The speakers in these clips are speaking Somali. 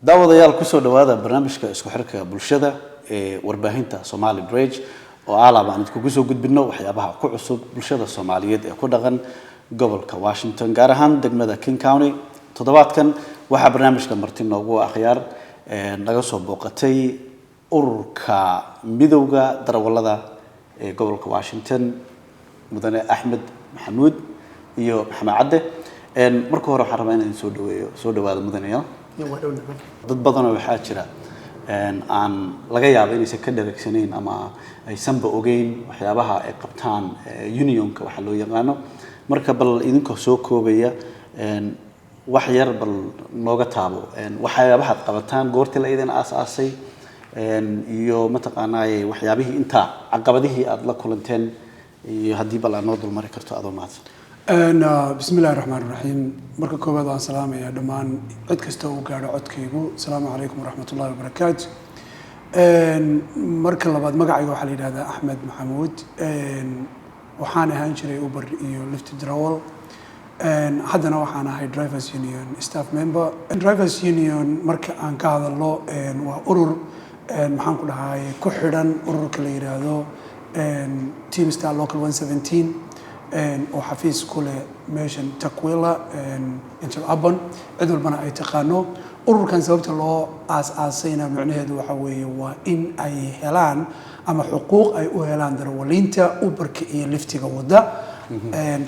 daawadayaal ku soo dhawaada barnaamijka isku xirka bulshada ee warbaahinta Somali Bridge oo aan idinku soo gudbino waxyaabaha ku cusub bulshada Soomaaliyeed ee ku dhaqan gobolka Washington gaar ahaan degmada King County. Toddobaadkan waxa barnaamijka marti noogu akhyaar naga soo booqatay ururka midowga darawalada ee gobolka Washington mudane Axmed Maxamuud iyo Maxamed Cadde. marka hore waxaan rabaa inaan soo dhawaado mudane dad badan oo waxa jira aan laga yaabo inaysan ka dhareegsanayn ama aysan ba ogeyn waxyaabaha ay qabtaan unionka waxa loo yaqaano marka bal idinka soo koobaya wax yar bal nooga taabo waxyaabaha qabataan goortii la idin aasaasay iyo mataqaanaa waxyaabihii inta caqabadihii aad la kulanteen iyo hadii bal aad noo dul mari karto adoo maadsan بسم الله الرحمن الرحيم مركا كوباد وان سلام يا دمان عد كستا او غاadho codkaygu السلام عليكم ورحمة الله وبركاته marka labaad magacayga waxa la yiraahdaa Axmed Maxamuud waxaan ahaan jiray Uber iyo Lyft Darawal haddana waxaan ahay Drivers Union staff member Drivers Union marka aan ka hadalno waa urur maxaan ku dhahay ku xidhan ururka la yiraahdo Teamster Local 117 oo xafiis ku leh meeshan Takwila inta Aban cid walbana ay taqaano ururkan sababta loo aasaasayna macnaheedu waxa weeye waa in ay helaan ama xuquuq ay u helaan darawaliinta Uberka iyo Lyftiga wada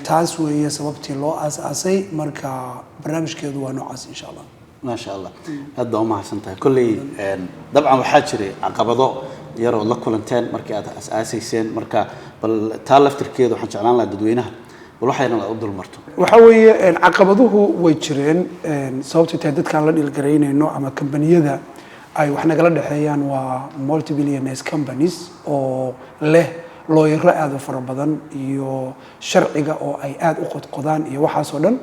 taas weeye sababtii loo aasaasay marka barnaamijkeedu waa noocaas insha Allah ما شاء الله هذا ما حسنتها كل طبعا وحاجري عقبضو يرو la kulanteen markii aad asaasayeen marka bal taalaftirkeedu waxaan jeclaan lahaa dadweynaha bal waxayna la dul marto waxa weeye caqabaduhu way jireen sababtoo tahay dadkan la dhilgareynayno ama kambaniyada ay wax nagala dhaxeeyaan waa multi-billionaires companies oo leh looyaro aad u fara badan iyo sharciga oo ay aad u qodqodaan iyo waxaas oo dhan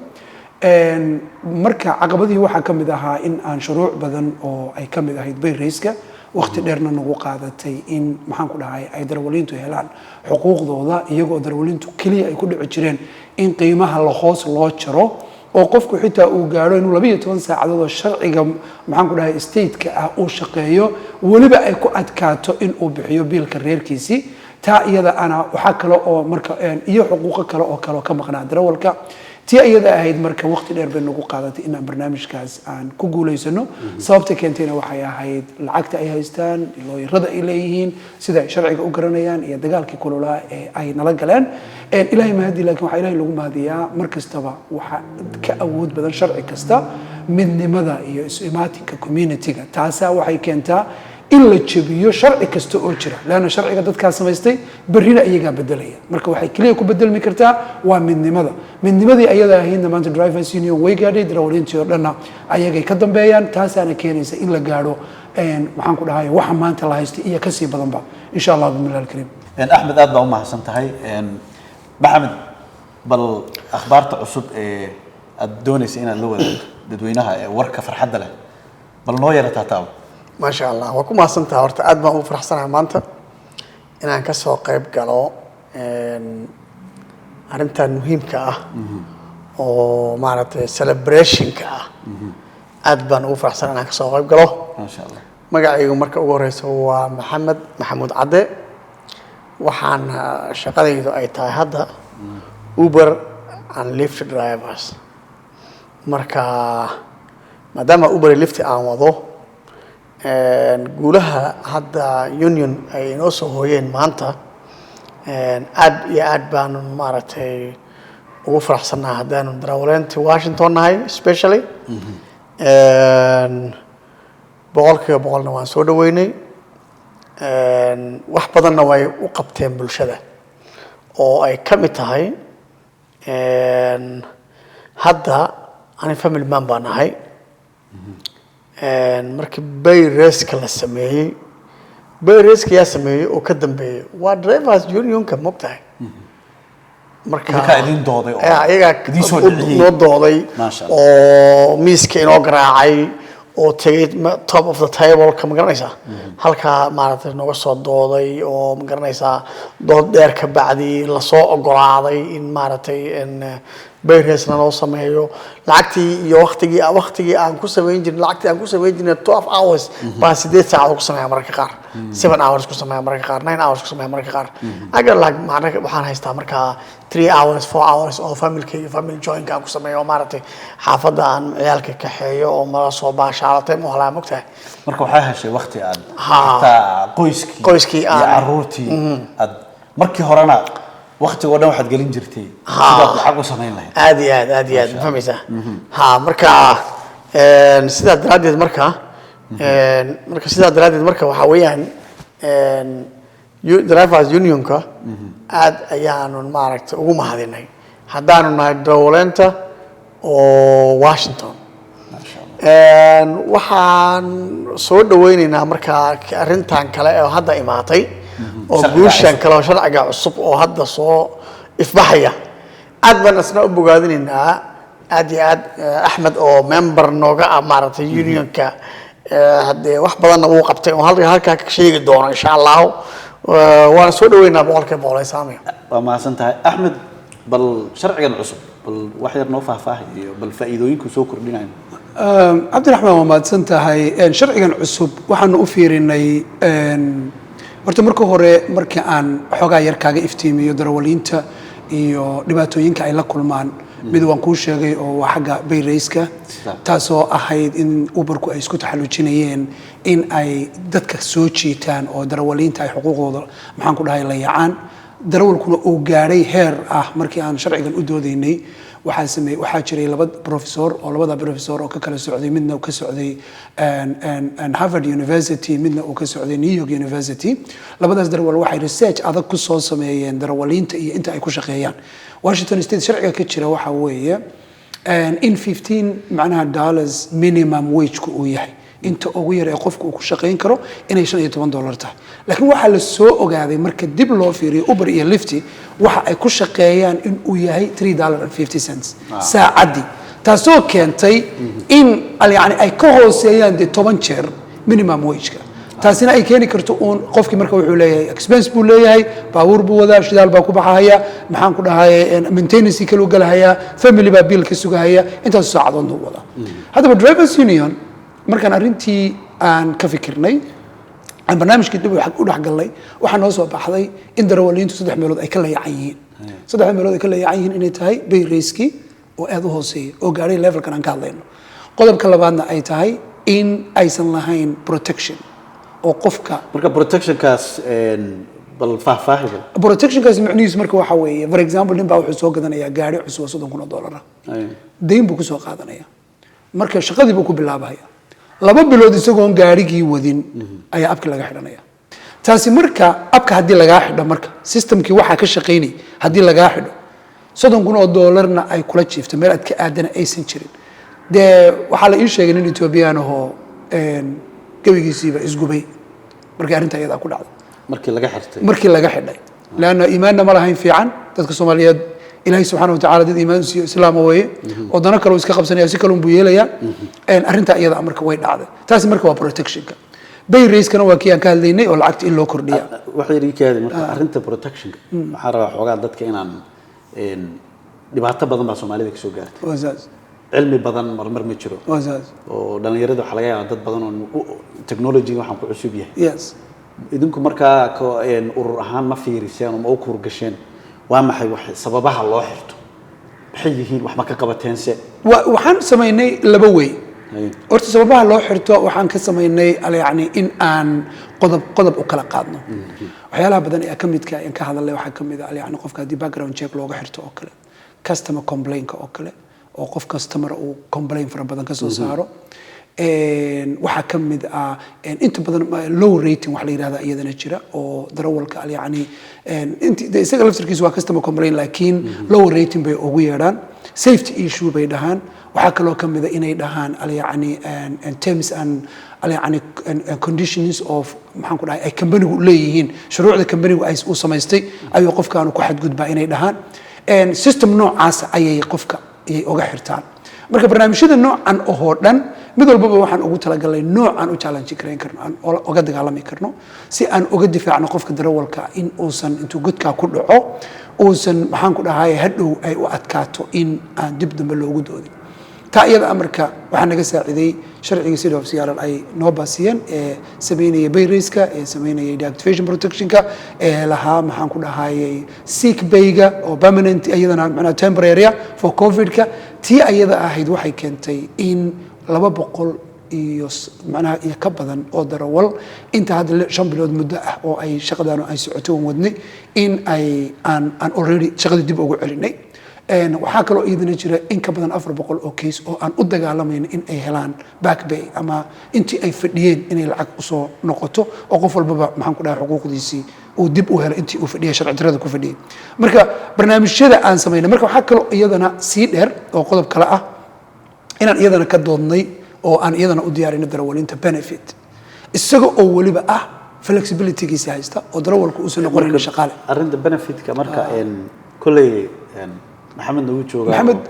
marka caqabadii waxa kamid ahaa in aan shuruuc badan oo ay kamid ahayd bay rayska waqti dheerna nagu qaadatay in maxaan ku dhahay ay darawaliintu helaan xuquuqdooda iyagoo darawaliintu kaliya ay ku dhici jireen in qiimaha la hoos loo jaro oo qofku xitaa uu gaaro inuu 12 saacadood oo sharciga maxaan ku dhahay state-ka ah uu shaqeeyo waliba ay ku adkaato in uu bixiyo biilka reerkiisi taa iyada ana waxa kale oo marka iyo xuquuq kale oo ka maqnaa darawalka tii iyada ahayd marka waqti dheer bay nagu qaadatay in barnaamijkaas aan ku guuleysano sababta keentayna waxay ahayd lacagta ay haystaan looyarada ay leeyihiin sida ay sharciga u garanayaan iyo dagaalkii kululaa ee ay nala galeen ilaahay ma hadii laakiin waxa ilaahay lagu mahadiyaa markastaba waxa ka awood badan sharci kasta midnimada iyo ismaatinka community-ga taasa waxay keentaa in la jabiyo sharci kasta oo jira laana sharciga dadka samaystay barina iyaga bedelaya marka waxay kaliya ku bedelmi kartaa waa midnimadii ayada ahaydna maanta Drivers Union way gaadhay darawaliintii oo dhan ayagay ka dambeeyaan taasana keenaysa in la gaadho waxaan ku dhahay waxa maanta la haystay iyo ka sii badanba insha Allah bismillahir kareem Axmed aad baa u mahadsan tahay Maxamed bal akhbaarta cusub ee aad doonaysa inaad la wadaagto dadweynaha ee warka farxadda leh bal noo yarata ما شاء الله وكم أصلاً هورت أدمى وفرح سنة مانتا إن أنا كسر قريب قالوا أنت مهم كأ ومعناته celebration كأ أدمى وفرح سنة أنا كسر قريب قالوا ما شاء الله ما قاعد يقول مركب ورئيس هو محمود عدي وحن شغال يدو أي تاي هذا Uber and Lyft drivers مركا ما دام Uber Lyft عوضه guulaha hadda union ay noo soo hooyeen maanta aad baan maaragtay ugu faraxsanahay hadaan darawaliinta Washington nahay especially boqolkiiba boqolna waan soo dhaweynay wax badanna way u qabteen bulshada oo ay ka mid tahay hadda ani family man baan nahay markii bay race la sameeyay bay race yaa sameeyay oo ka dambeeyay waa Drivers Union ka mogtahay marka idin dooday oo ayaga idin soo dhiciyay noo dooday oo miiska inoo garaacay oo tagay top of the table ka magaranaysa halka maaragtay nooga soo dooday oo magaranaysa dood dheer ka bacdi la soo ogolaaday in maaragtay bayreesna noo sameeyo lacagtii iyo waqtigii aan ku sameyn jirnay lacagtii aan ku sameyn jirnay 12 hours baa 8 saacadood ku sameeyaa mararka qaar 7 hours ku sameeyaa mararka qaar 9 hours ku sameeyaa mararka qaar agar waxaan haystaa markaa 3 hours 4 hours oo family join aan ku sameeyo maaragtay xaafadda aan ciyaalka ka xeeyo oo mala soo baashaalatay ma halaa mogtahay marka waxaa heshay waqti aad xitaa qoyskii iyo carruurtii aad markii horena waqtiga dhan waxaad gelin jirtay sidaad lacag u samayn lahayd aad iyo aad fahmaysaa marka sidaa daraadeed marka waxaa weeyaan drivers unionka aad ayaanu maaragtay ugu mahadinay haddaanu nahay darawaleenta oo Washington waxaan soo dhaweynaynaa markaa arrintan kale oo hadda imaatay oo guushan kale oo sharciga cusub oo hadda soo ifbaxaya aad baan isna u bogaadinaynaa aad iyo aad Axmed oo member nooga ah maaragtay unionka hadee wax badan uu qabtay oo halka ka sheegi doono insha Allah waan soo dhaweynaa boqolkiiba boqol saamiyo waa mahadsantahay Axmed bal sharcigan cusub bal wax yar noo faahfaahiyo bal faa'iidooyinku soo kordhinayo cabdiraxmaan waa mahadsantahay sharcigan cusub waxaanu u fiirinay horta marka hore markii aan xoogaa yar kaaga iftiimiyo darawaliinta iyo dhibaatooyinka ay la kulmaan mid waan kuu sheegay oo waa xagga bayrayska taasoo ahayd in uberku ay isku taxallujinayeen in ay dadka soo jiitaan oo darawaliinta ay xuquuqdooda maxaan ku dhahay la yacaan darawalkuna uu gaadhay heer ah markii aan sharcigan u doodaynay waxaa jiray labada professor oo ka kala socday midna uu ka socday Harvard University midna uu ka socday New York University labadaas darawal waxay research adag ku soo sameeyeen darawaliinta iyo inta ay ku shaqeeyaan Washington State sharciga ka jira waxa weeye in 15 macnaha dollars minimum wage ku uu yahay inta ugu yar ee qofku uu ku shaqeyn karo inay $15 tahay laakiin waxa la soo ogaaday marka dib loo fiiriyo Uber iyo Lyft waxa ay ku shaqeeyaan in uu yahay $3.50 saacadi taasoo keentay in yani ay ka hooseeyaan 10 jeer minimum wage-ka taasina ay keeni karto uun qofkii marka wuxuu leeyahay expense buu leeyahay baabuur buu wadaa shidaal baa ku baxaya maxaan ku dhahay maintenance kale uu galahaya family baa biil ka sugahaya intaas saacadood uu wadaa hadaba drivers union markaan arrintii aan ka fikirnay aan barnaamijkii dib u dhaxgalnay waxaa noo soo baxday in darawaliintu 3 meelood ay ka leeyacan yihiin 3 meelood ay ka leeyacan yihiin inay tahay bay rayski oo aad u hooseeya oo gaaray levelkan aan ka hadlayno qodobka labaadna ay tahay in aysan lahayn protection oo qofka marka protectionkaas bal faahfaahiga protectionkaas macnihiisu marka waxa weeye for example nin baa wuxuu soo gadanayaa gaari cusub $30,000 deyn buu ku soo qaadanaya marka shaqadii buu ku bilaabaya 2 bilood isagoon gaarigii wadin ayaa abka laga xidhanaya taasi marka abka hadii laga xidho marka systemkii waxa ka shaqeynay hadii laga xidho $30,000 ay kula jiifto meel aad ka aadana aysan jirin de waxa la ii sheegay in Ethiopian oo gawigiisiiba isgubay markii arrinta iyada ku dhacday markii laga xidhay laana iimaanna ma lahayn fiican dadka Soomaaliyeed إلهي سبحانه وتعالى دد إيمان إسلام ويه ودنا كلو إسكا قبسنا يا سكلهم بيليا أرنت أيضا أمرك وين عاد تاس أمرك وبروتكشن بي ريس كانوا وكيان كهذيني ولا عكت إلا كرديا وحيري كهذي مرة أرنت بروتكشن حرة حوجات دت كإنان دبعت بدن مع سومالي ذيك سوقات وزاز علمي بدن مرمر متشرو وزاز ودنا يردوا حلاقة دت بدن تكنولوجي وحنا كعشوبيه يس إذنكم مركا كإن أرهان ما في رسالة وما أكور قشين وامحي واحد سببها الله حرته بحيهين وحما كقبتينسه وحن سميني لبوي أرت سببها الله حرته وحن كسميني على يعني إن أن قضب وكلا قادنا وحيالها بدن أكمل كأن كهذا اللي وحن كمل على يعني قف كدي باك جراوند تشيك لوجا حرته أكله كاستمر كومبلين كأكله أو قف كاستمر أو كومبلين فرا بدن كسر سعره waxaa ka mid ah inta badan low rating wax la yiraahdo iyadana jira oo darawalka yani inta isaga laftirkiisu waa customer complaint laakiin low rating bay ugu yeedhaan safety issue bay dhahaan waxaa kaloo ka mid ah inay dhahaan yani terms and yani conditions of maxaan ku dhahay ay company-gu leeyihiin shuruucda company-gu ay u samaystay ayuu qofkaanu ku xadgudbaa inay dhahaan system noocaas ayay qofka uga xirtaan marka barnaamijyada noocan oo dhan mid walbaba waxaan ugu talagalay nooc aan u challenge karayn karno aan uga dagaalami karno si aan uga difaacno qofka darawalka in uusan intuu godkaa ku dhaco uusan maxaan ku dhahay hadhow ay u adkaato in aan dib dambe loogu doodin taa iyada amarka waxaa naga saaciday sharciga city of Seattle ay noo baasiyeen ee sameynaya bayriska ee sameynaya deactivation protectionka ee lahaa maxaan ku dhahayay sick bayga oo permanent iyadana macnaha temporary for covid-ka tii iyada ahayd waxay keentay in 200 iyo macnaha iyo ka badan oo darawal inta hadda 5 bilood muddo ah oo ay shaqadaan ay socoto wadnay in ay aan already shaqada dib ugu celinay waxaa kaloo iidina jira in ka badan 400 oo case oo aan u dagaalamayno in ay helaan back pay ama intii ay fadhiyeen inay lacag u soo noqoto oo qof walba maxaan ku dhahay xuquuqdiisii uu dib u helo intii uu fadhiyay sharci darrada ku fadhiyay marka barnaamijyada aan sameynay marka waxaa kaloo iyadana sii dheer oo qodob kale ah inaan iyadana ka doodnay oo aan iyadana u diyaarinay darawalinta benefit isaga oo waliba ah flexibility-giisa haysta oo darawalku uusan noqonin shaqaale arrinta benefitka marka kulay maxamed uu joogaa maxamed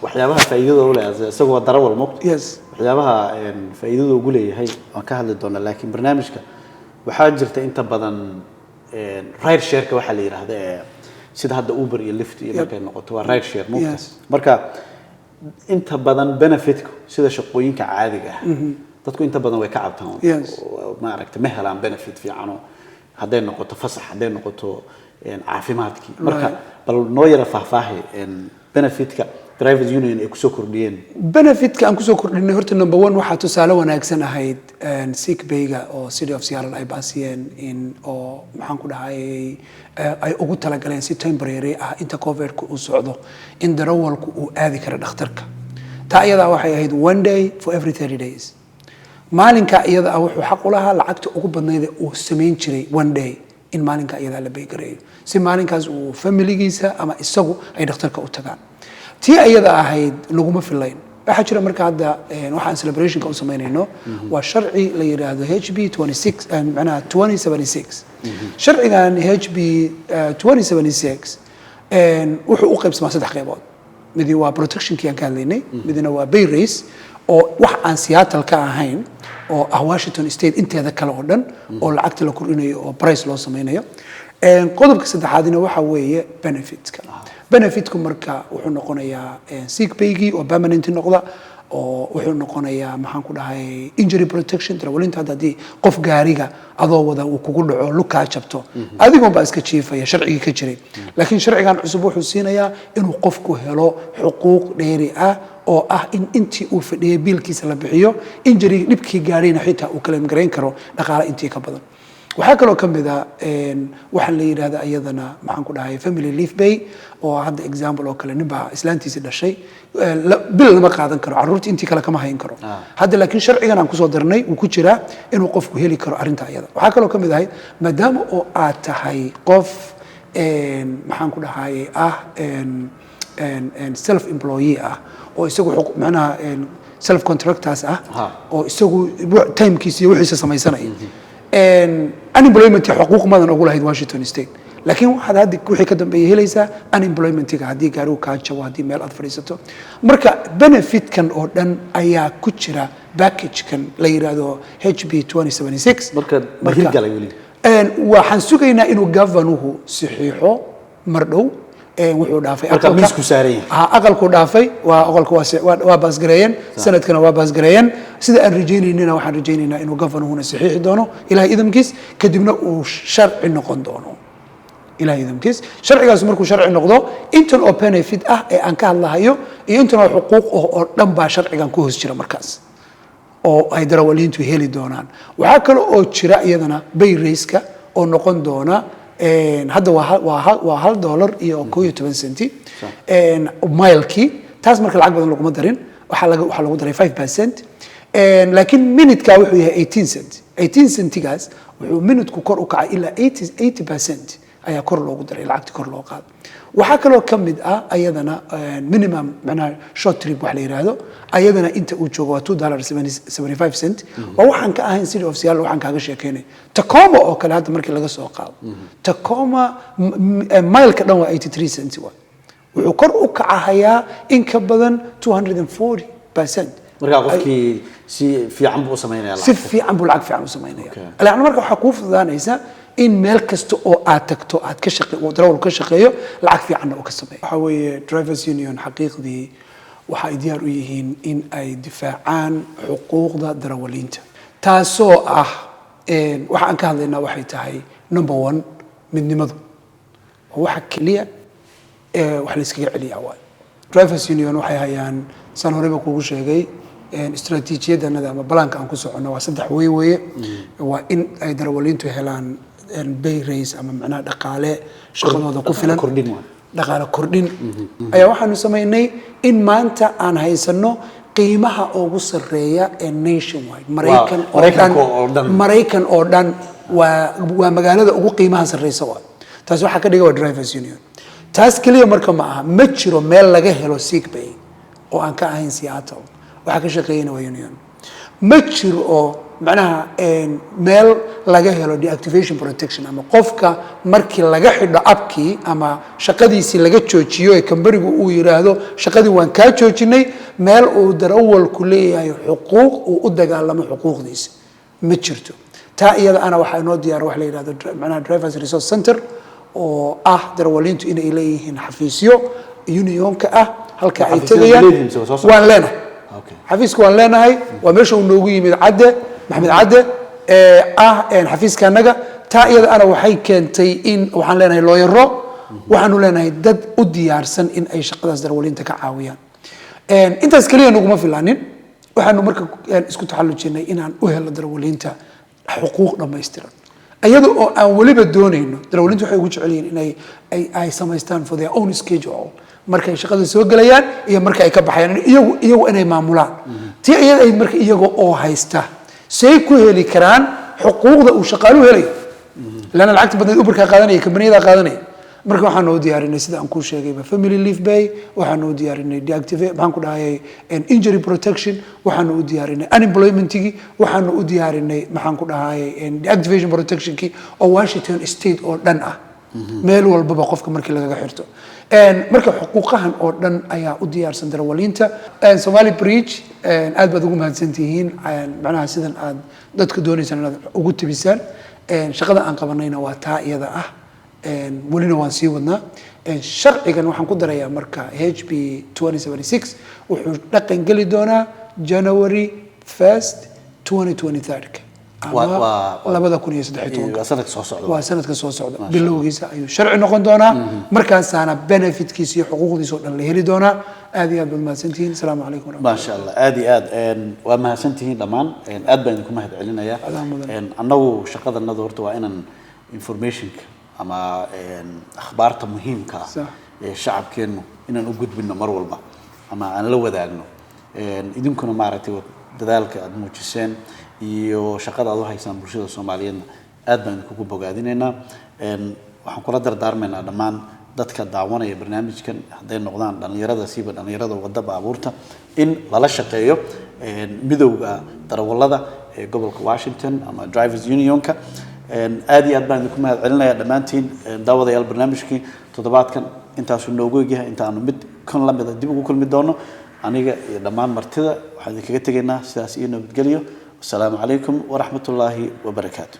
waxyaabaha faa'iidada u leeyahay isagoo darawal moqto yes waxyaabaha faa'iidada ugu leeyahay waan ka hadli doonaa laakiin barnaamijka waxaa jirta inta badan ride share-ka waxa la yiraahdaa sida hadda Uber iyo Lyft iyo markay noqoto waa ride share moqto marka inta badan benefitku sida shaqooyinka caadiga ah dadku inta badan way ka cabtaan ma aragtay ma helaan benefit fiican hadday noqoto fasax hadday noqoto caafimaadkii marka bal noo yara faahfaahi benefitka drivers union ay ku soo kordhiyeen benefitka aan ku soo kordhinay horta number 1 waxa tusaale wanaagsan ahayd sick bayga oo city of Seattle ay baasiyeen in oo maxaan ku dhahay ay ugu talagaleen si temporary ah inta covid-ku uu socdo in darawalku uu aadi karo dhakhtarka taa iyada waxay ahayd 1 day for every 30 days maalinka iyada wuxuu xaq u lahaa lacagta ugu badnayd uu sameyn jiray 1 day in maalinka iyada la baygareeyo si maalinkaas uu familigiisa ama isagu ay dhakhtarka u tagaan tii iyada ahayd laguma filayn waxa jira marka hadda waxaan celebration ka u sameynayno waa sharci la yiraahdo HB 26 macnaha 2076 sharcigan HB 2076 wuxuu u qaybsamaa 3 qaybood mid waa protection-kii aan ka hadlaynay midna waa pay raise oo wax aan Seattle ka ahayn oo ah Washington State inteeda kale oo dhan oo lacagta la kordhinayo oo price loo sameeyo qodobka saddexaadina waxa weeye benefitku marka wuxuu noqonayaa sick pay-gii oo permanent noqda oo wuxuu noqonayaa maxaan ku dhahay injury protection darawalinta hadii qof gaariga adoo wada uu kugu dhaco luka jabto adigoon baa iska jiifaya sharciga ka jiray laakiin sharcigan cusub wuxuu siinayaa inuu qofku helo xuquuq dheeri ah oo ah in intii uu fadhiyay biilkiisa la bixiyo injury dhibkii gaarayna xitaa uu kala gareyn karo dhaqaale intii ka badan waxaa kaloo ka mid ah waxaan la yiraahdaa iyadana maxaan ku dhahay family leave pay oo hadda example oo kale ninba islaantiisa dhashay bil lama qaadan karo caruurta intii kale kama hayn karo hadda laakiin sharcigan aan ku soo darnay uu ku jira inuu qofku heli karo arinta iyada waxaa kaloo ka mid ah maadaama oo aad tahay qof maxaan ku dhahay self employee ah oo isagu macnaha self contractors ah oo isagu timekiisa iyo wixiisa samaysanaya unemployment xuquuq madan ugu lahayd Washington State laakiin waxaad hadda wixii ka dambeeyay helaysaa unemployment-ga hadii gaarigu ka jawo hadii meel aad fadhiisato marka benefit-kan oo dhan ayaa ku jira package-kan la yiraahdo HB 2076 marka mahir galay wali waxaan sugaynaa inuu governuhu saxiixo mardhow wuxuu dhaafay marka miisku saareen aqalku dhaafay waa aqalku waa baasgareeyeen sanadkana waa baasgareeyeen sida aan rajaynaynaa waxaan rajaynaynaa inuu governuhuna saxiixi doono ilaahay idamkiis kadibna uu sharci noqon doono ilaahay idamkiis sharcigaas markuu sharci noqdo intan oo benefit ah ee aan ka hadlahayo iyo intan oo xuquuq oo dhan baa sharcigan ku hoos jira markaas oo ay darawaliintu heli doonaan waxa kale oo jira iyadana pay raise-ka oo noqon doona hadda waa $1 iyo 12 centi mile-kii taas marka lacag badan laguma darin waxa lagu daray 5% laakiin minute-ka wuxuu yahay 18 cent 18 centigaas wuxuu minute-ku kor u kacay ilaa 80% ayaa kor loogu daray lacagta kor loo qaad waxa kaloo ka mid ah ayadana minimum macnaha short trip wax la yiraahdo ayadana inta uu joogo waa $2.75 waa waxaan ka ahayn city of Seattle waxaan kaaga sheekeynay Tacoma oo kale hadda markii laga soo qaado Tacoma mile-ka dhan waa 83 cents wuxuu kor u kacayaa in ka badan 240% marka qofkii si fiican buu sameeynaya si fiican buu lacag fiican u sameynaya lacagna marka waxa ku fududaanaysa in meel kasta oo aad tagto aad ka shaqeeyo oo darawal ka shaqeeyo lacag fiican oo ka sameeyo waxa weeye drivers union xaqiiqdii waxa ay diyaar u yihiin in ay difaacaan xuquuqda darawaliinta taasoo ah waxa aan ka hadlaynaa waxay tahay number 1 midnimadu waxa kaliya wax la iskaga celiyaa waay drivers union waxay hayaan san horeba kugu sheegay istaraatiijiyadana ama balaanka aan ku socono waa 3 weeye waa in ay darawaliintu helaan bay raise ama macnaha dhaqaale shaqadooda ku filan dhaqaale kordhin ayaa waxaanu sameynay in maanta aan haysano qiimaha ugu sareeya ee nationwide Mareykan oo dhan waa magaalada ugu qiimaha sareysa waa taas waxa ka dhigay waa drivers union taas kaliya marka ma aha ma jiro meel laga helo sick bay oo aan ka ahayn Seattle waxa ka shaqeeyna waa union ma jiro oo macnaha meel laga helo deactivation protection ama qofka markii laga xidho abkii ama shaqadiisi laga joojiyo ee kambarigu uu yiraahdo shaqadii waan ka joojinay meel uu darawal ku leeyahay xuquuq uu u dagaalamo xuquuqdiisa ma jirto taa iyada ana waxa inoo diyaar wax la yiraahdo macnaha drivers resource center oo ah darawaliintu inay leeyihiin xafiisyo unionka ah halka ay tagayaan waan leenahay xafiiska waan leenahay waa meesha uu noogu yimid cadde maxamed cadde xafiiskanaga taa iyada ana waxay keentay in waxaan leenahay looyaro waxaanu leenahay dad u diyaarsan in ay shaqadaas darawaliinta ka caawiyaan intaas kaliya naguma filaanin waxaanu marka isku taxallujinay inaan u helo darawaliinta xuquuq dhammaystiran iyada oo aan waliba doonayno darawaliintu waxay ugu jecel yihiin inay ay samaystaan for their own schedule markay shaqada soo galayaan iyo marka ay ka baxayaan iyagu inay maamulaan tii iyada ay marka iyaga oo haysta say ku heli karaan xuquuqda uu shaqaaluhu helayo lana lacagta badneed uberka qaadanaya kambaniyada qaadanaya marka waxaan u diyaarinay sida aan ku sheegayba family leave bay waxaan u diyaarinay deactivate maxaan ku dhahay injury protection waxaan u diyaarinay unemployment-gi waxaan u diyaarinay maxaan ku dhahay deactivation protection-ki oo Washington state oo dhan ah meel walba qofka markii laga xirto marka xuquuqahan oo dhan ayaa u diyaarsan darawaliinta Somali Bridge aad baad ugu mahadsantihiin macnaha sidan aad dadka doonaysan inaad ugu tibisaan shaqada aan qabanayna waa taa iyada ah walina waan sii wadnaa sharcigan waxaan ku darayaa marka HB 2076 wuxuu dhaqan geli doonaa January 1st 2023 waa sanadka soo socda bilowgiisa ayuu sharci noqon doonaa markaasaana benefitkiisa iyo xuquuqdiisa oo dhan la heli doonaa aad iyo aad baad mahadsantihiin asalaamu calaykum ما شاء الله آدي آد وما سنتين لمان آد بينكم هاد علينا يا أنه شقة النظر توائنا information أما أخبار مهم كا الشعب كأنه إن نوجد بيننا مرة والله أما أنا لو ذا إنه إذا كنا معرتي ذلك الموجسين iyo shaqada aad u haysan bulshada Soomaaliyeed aad baan ku bogaadinayna waxaan kula dardaarmaynaa dhamaan dadka daawanaya barnaamijkan haday noqdaan dhalinyarada siiba dhalinyarada wadada baabuurta in lala shaqeeyo midowga darawalada ee gobolka Washington ama Drivers Unionka aad iyo aad baan ku mahad celinayaa dhamaantiin daawadayaal barnaamijkii toddobaadkan intaas uu noogu yahay intaanu mid kan la mid ah dib ugu kulmi doono aniga iyo dhamaan martida waxaan idinkaga tageynaa sidaas iyo nabadgelyo السلام عليكم ورحمة الله وبركاته.